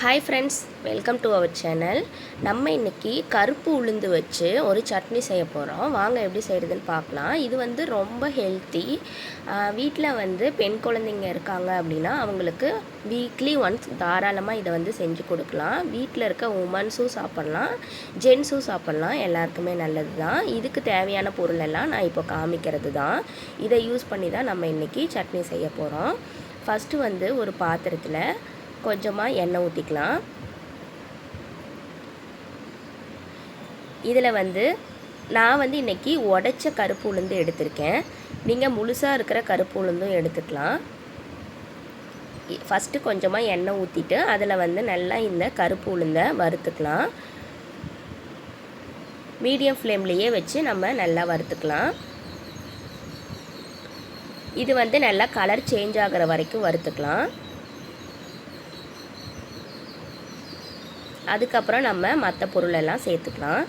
Hi friends, welcome to our channel. நம்ம இன்றைக்கி கருப்பு உளுந்து வச்சு ஒரு சட்னி செய்ய போகிறோம். வாங்க எப்படி செய்கிறதுன்னு பார்க்கலாம். இது வந்து ரொம்ப ஹெல்த்தி. வீட்டில் பெண் குழந்தைங்க இருக்காங்க அப்படின்னா அவங்களுக்கு வீக்லி ஒன்ஸ் தாராளமாக இதை செஞ்சு கொடுக்கலாம். வீட்டில் இருக்க உமன்ஸும் சாப்பிட்லாம், ஜென்ஸும் சாப்பிட்லாம், எல்லாருக்குமே நல்லது தான். இதுக்கு தேவையான பொருளெல்லாம் நான் இப்போ காமிக்கிறது தான். இதை யூஸ் பண்ணி தான் நம்ம இன்றைக்கி சட்னி செய்ய போகிறோம். ஃபஸ்ட்டு ஒரு பாத்திரத்தில் கொஞ்சமாக எண்ணெய் ஊற்றிக்கலாம். இதில் நான் இன்றைக்கி உடைச்ச கருப்பு உளுந்து எடுத்திருக்கேன். நீங்கள் முழுசாக இருக்கிற கருப்பு உளுந்தும் எடுத்துக்கலாம். ஃபஸ்ட்டு கொஞ்சமாக எண்ணெய் ஊற்றிட்டு அதில் நல்லா இந்த கருப்பு உளுந்தை வறுத்துக்கலாம். மீடியம் ஃப்ளேம்லேயே வச்சு நம்ம நல்லா வறுத்துக்கலாம். இது நல்லா கலர் சேஞ்ச் ஆகிற வரைக்கும் வறுத்துக்கலாம். அதுக்கப்புறம் நம்ம மற்ற பொருளெல்லாம் சேர்த்துக்கலாம்.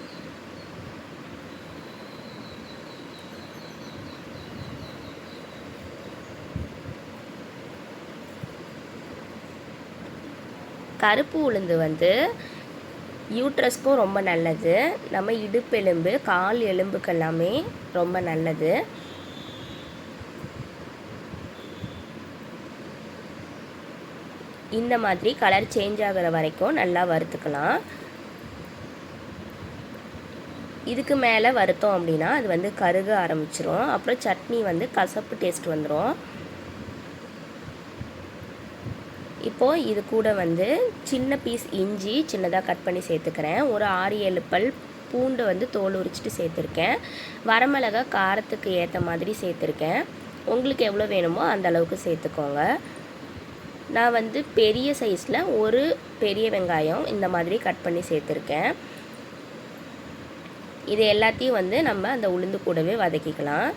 கருப்பு உளுந்து யூட்ரஸ்க்கும் ரொம்ப நல்லது. நம்ம இடுப்பெலும்பு, கால் எலும்புக்கு எல்லாமே ரொம்ப நல்லது. இந்த மாதிரி கலர் சேஞ்ச் ஆகிற வரைக்கும் நல்லா வறுத்துக்கலாம். இதுக்கு மேலே வறுத்தோம் அப்படின்னா அது கருக ஆரம்பிச்சிரும். அப்புறம் சட்னி கசப்பு டேஸ்ட் வந்துடும். இப்போது இது கூட சின்ன பீஸ் இஞ்சி சின்னதாக கட் பண்ணி சேர்த்துக்கிறேன். ஒரு 6-7 பல் பூண்டு தோல் உரிச்சிட்டு சேர்த்துருக்கேன். வரமிளகா காரத்துக்கு ஏற்ற மாதிரி சேர்த்துருக்கேன். உங்களுக்கு எவ்வளோ வேணுமோ அந்த அளவுக்கு சேர்த்துக்கோங்க. நான் பெரிய சைஸில் ஒரு பெரிய வெங்காயம் இந்த மாதிரி கட் பண்ணி சேர்த்துருக்கேன். இது எல்லாத்தையும் நம்ம அந்த உளுந்து கூடவே வதக்கிக்கலாம்.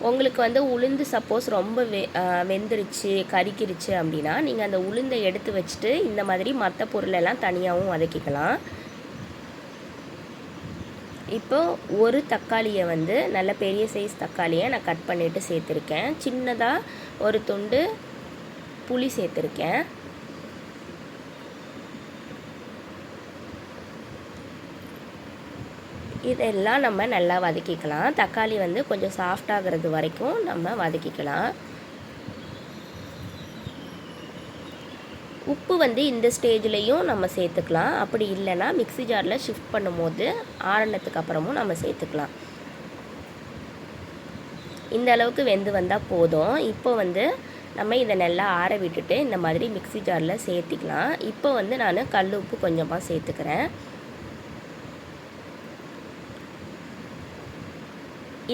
உங்களுக்கு உளுந்து சப்போஸ் ரொம்ப வெந்துருச்சு, கறிக்கிருச்சு அப்படின்னா நீங்கள் அந்த உளுந்தை எடுத்து வச்சுட்டு இந்த மாதிரி மற்ற பொருளெல்லாம் தனியாகவும் வதக்கிக்கலாம். இப்போது ஒரு தக்காளியை நல்ல பெரிய சைஸ் தக்காளியை நான் கட் பண்ணிவிட்டு சேர்த்துருக்கேன். சின்னதாக ஒரு துண்டு புளி சேர்த்துருக்கேன். இதெல்லாம் நம்ம நல்லா வதக்கிக்கலாம். தக்காளி கொஞ்சம் சாஃப்டாகிறது வரைக்கும் நம்ம வதக்கிக்கலாம். உப்பு இந்த ஸ்டேஜ்லேயும் நம்ம சேர்த்துக்கலாம். அப்படி இல்லைன்னா மிக்ஸி ஜாரில் ஷிஃப்ட் பண்ணும்போது ஆறுனதுக்கு அப்புறமும் நம்ம சேர்த்துக்கலாம். இந்த அளவுக்கு வெந்து வந்தால் போதும். இப்போ நம்ம இதை நல்லா ஆற விட்டுட்டு இந்த மாதிரி மிக்ஸி ஜாரில் சேர்த்திக்கலாம். இப்போ நான் கல் உப்பு கொஞ்சமாக சேர்த்துக்கிறேன்.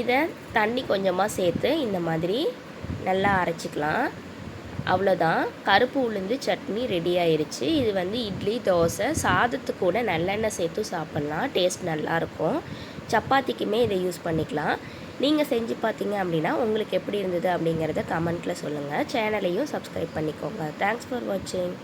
இதை தண்ணி கொஞ்சமாக சேர்த்து இந்த மாதிரி நல்லா அரைச்சிக்கலாம். அவ்வளோதான், கருப்பு உளுந்து சட்னி ரெடி ஆயிடுச்சு. இது இட்லி, தோசை, சாதத்து கூட நல்லெண்ணெய் சேர்த்து சாப்பிட்லாம். டேஸ்ட் நல்லாயிருக்கும். சப்பாத்திக்குமே இதை யூஸ் பண்ணிக்கலாம். நீங்கள் செஞ்சு பார்த்தீங்க அப்படின்னா உங்களுக்கு எப்படி இருந்தது அப்படிங்கிறத கமெண்ட்டில் சொல்லுங்கள். சேனலையும் சப்ஸ்கிரைப் பண்ணிக்கோங்க. தேங்க்ஸ் ஃபார் வாட்சிங்.